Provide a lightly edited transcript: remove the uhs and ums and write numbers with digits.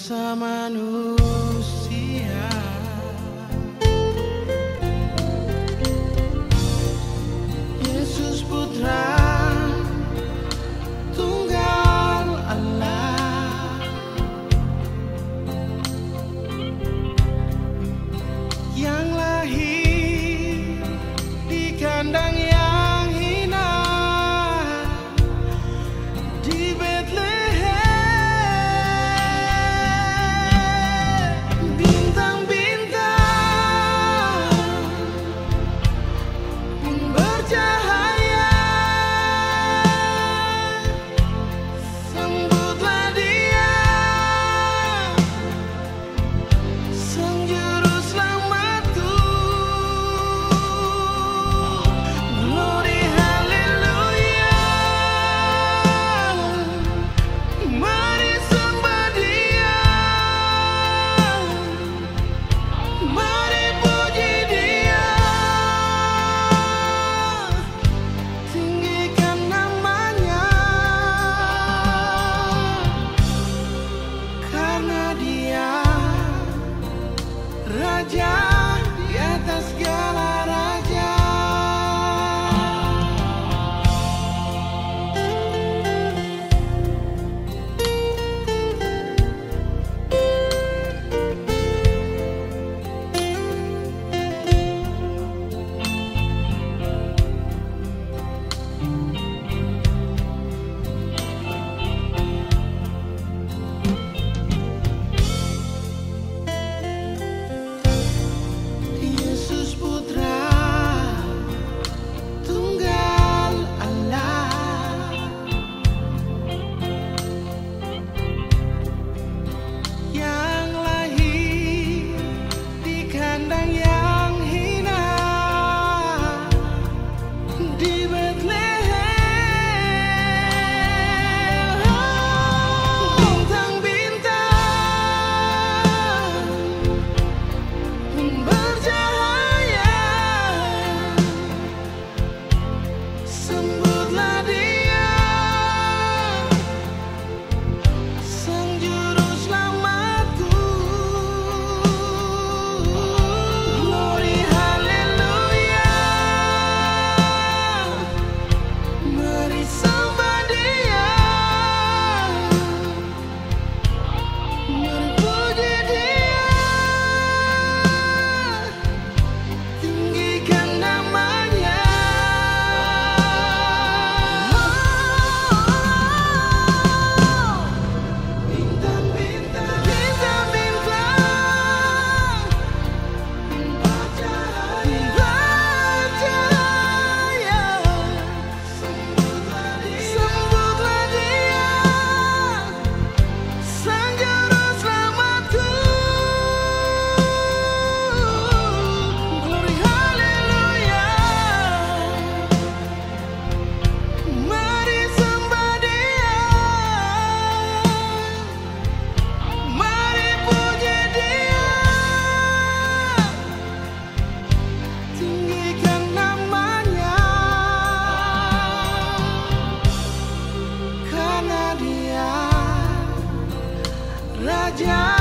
bangsa manusia. Yesus Putra Tunggal Allah, yang lahir di kandang yang hina di Bethlehem. Bintang-bintang pun bercahaya, sambutlah Dia, Sang Juru Selamatku. Glory haleluya, mari sembah Dia, mari puji Dia, tinggikan namanya, karena Dia Raja di atas segala raja. Yesus Putra Tunggal Allah, yang lahir di kandang yang hina di Bethlehem. Bintang-bintang pun bercahaya, sambutlah Dia, Sang Juru Selamatku. Glory haleluya, mari sembah Dia, mari puji Dia, tinggikan namanya. Bintang-bintang, bintang-bintang bercahaya, sambutlah Dia, Sang Juru Selamatku. Glory haleluya, mari sembah Dia, mari puji Dia, tinggikan namanya, karena Dia Raja